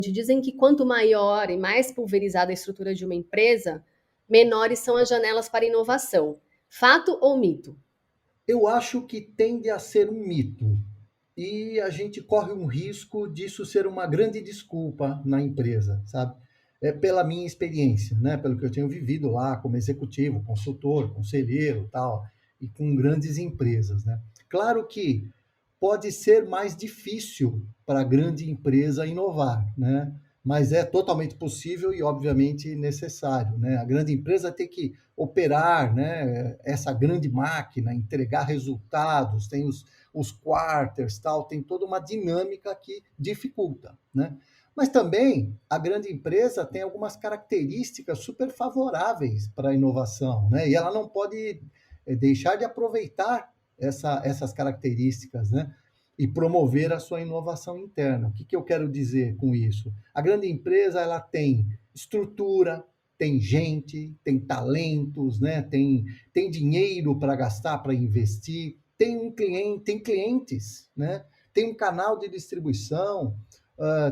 Dizem que quanto maior e mais pulverizada a estrutura de uma empresa, menores são as janelas para inovação. Fato ou mito? Eu acho que tende a ser um mito. E a gente corre um risco disso ser uma grande desculpa na empresa, sabe? É pela minha experiência, né? Pelo que eu tenho vivido lá como executivo, consultor, conselheiro, tal, e com grandes empresas, né? Claro que pode ser mais difícil para a grande empresa inovar, né? Mas é totalmente possível e, obviamente, necessário, né? A grande empresa tem que operar, né? Essa grande máquina, entregar resultados, tem os quarters, tal, tem toda uma dinâmica que dificulta, né? Mas também a grande empresa tem algumas características super favoráveis para a inovação, né? E ela não pode deixar de aproveitar essas características, né? E promover a sua inovação interna. O que eu quero dizer com isso? A grande empresa ela tem estrutura, tem gente, tem talentos, né? Tem dinheiro para gastar, para investir, tem um cliente, tem clientes, né? Tem um canal de distribuição,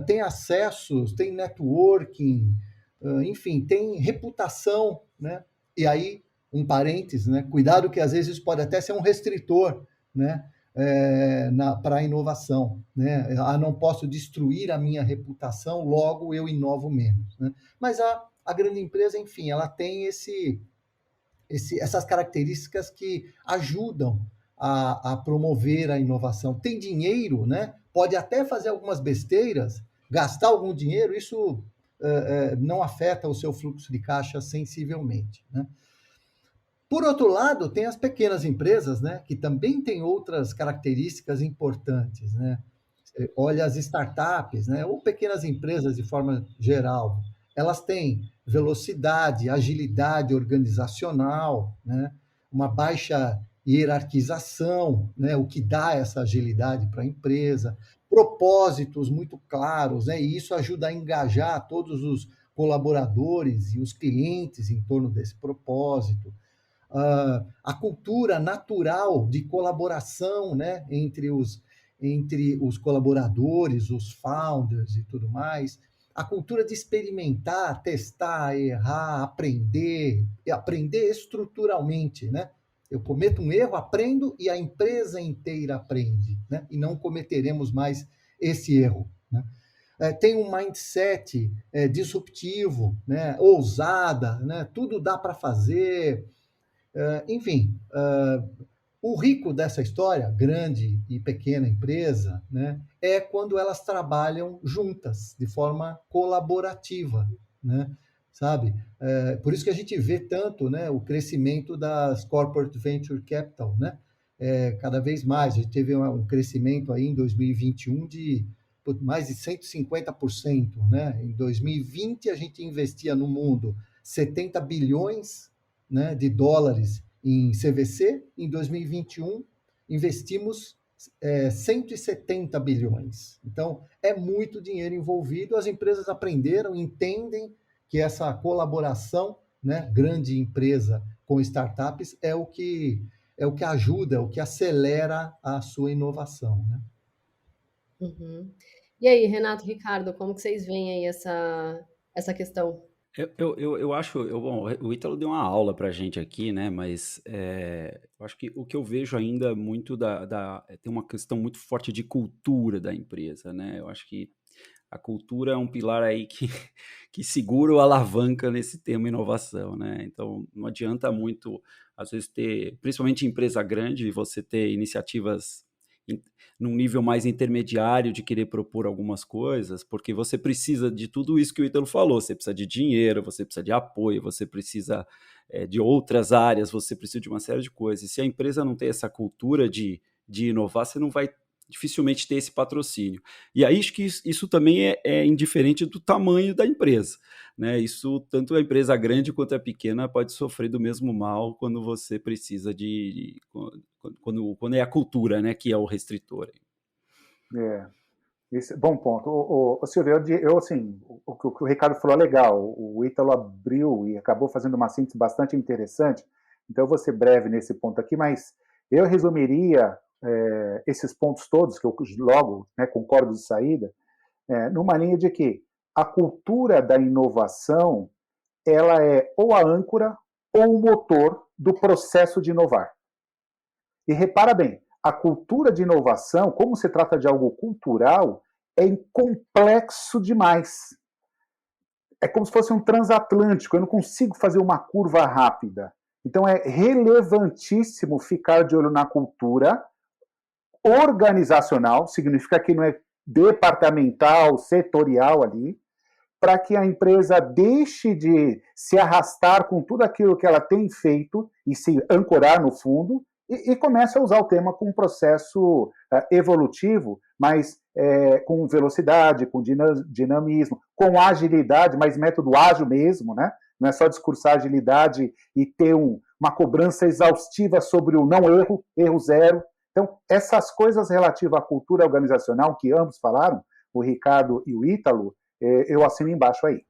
tem acessos, tem networking, enfim, tem reputação, né? E aí, um parênteses, né? Cuidado que às vezes pode até ser um restritor, né? Para a inovação, né? Não posso destruir a minha reputação, logo eu inovo menos, né? Mas a grande empresa, enfim, ela tem essas características que ajudam a promover a inovação. Tem dinheiro, né? Pode até fazer algumas besteiras, gastar algum dinheiro, isso não afeta o seu fluxo de caixa sensivelmente, né? Por outro lado, tem as pequenas empresas, né, que também têm outras características importantes, né? Olha as startups, né, ou pequenas empresas de forma geral, elas têm velocidade, agilidade organizacional, né, uma baixa hierarquização, né, o que dá essa agilidade para a empresa, propósitos muito claros, né, e isso ajuda a engajar todos os colaboradores e os clientes em torno desse propósito, a cultura natural de colaboração, né, entre os colaboradores, os founders e tudo mais, a cultura de experimentar, testar, errar, aprender, e aprender estruturalmente, né? Eu cometo um erro, aprendo e a empresa inteira aprende, né? E não cometeremos mais esse erro, né? Tem um mindset disruptivo, né? Ousada, né? Tudo dá para fazer, enfim, o rico dessa história, grande e pequena empresa, né, é quando elas trabalham juntas, de forma colaborativa, né, sabe? Por isso que a gente vê tanto, né, o crescimento das corporate venture capital, né? Cada vez mais. A gente teve um crescimento aí em 2021 de mais de 150%, né? Em 2020 a gente investia no mundo 70 bilhões, né, de dólares em CVC. Em 2021 investimos 170 bilhões. Então, é muito dinheiro envolvido. As empresas aprenderam, entendem que essa colaboração, né, grande empresa com startups, é o que ajuda, é o que acelera a sua inovação, né? Uhum. E aí, Renato, Ricardo, como que vocês veem aí essa questão? Eu acho, bom, o Ítalo deu uma aula pra gente aqui, né? Mas eu acho que o que eu vejo ainda muito tem uma questão muito forte de cultura da empresa, né? Eu acho que a cultura é um pilar aí que, que segura ou alavanca nesse tema inovação, né? Então não adianta muito, às vezes, principalmente em empresa grande, você ter iniciativas num nível mais intermediário de querer propor algumas coisas, porque você precisa de tudo isso que o Ítalo falou, você precisa de dinheiro, você precisa de apoio, você precisa de outras áreas, você precisa de uma série de coisas. E se a empresa não tem essa cultura de inovar, você não vai dificilmente ter esse patrocínio. E aí acho que isso também é indiferente do tamanho da empresa, né? Isso, tanto a empresa grande quanto a pequena pode sofrer do mesmo mal quando você precisa quando é a cultura, né, que é o restritor. É, esse, bom ponto. Silvio, assim, o que o Ricardo falou é legal. O Ítalo abriu e acabou fazendo uma síntese bastante interessante. Então, eu vou ser breve nesse ponto aqui, mas eu resumiria esses pontos todos, que eu logo, né, concordo de saída, numa linha de que a cultura da inovação, ela é ou a âncora ou o motor do processo de inovar. E repara bem, a cultura de inovação, como se trata de algo cultural, é complexo demais. É como se fosse um transatlântico, eu não consigo fazer uma curva rápida. Então é relevantíssimo ficar de olho na cultura organizacional, significa que não é departamental, setorial ali, para que a empresa deixe de se arrastar com tudo aquilo que ela tem feito e se ancorar no fundo e comece a usar o tema com um processo evolutivo, mas com velocidade, com dinamismo, com agilidade, mas método ágil mesmo, né? Não é só discursar agilidade e ter uma cobrança exaustiva sobre o não erro, erro zero. Então, essas coisas relativas à cultura organizacional que ambos falaram, o Ricardo e o Ítalo, eu assino embaixo aí.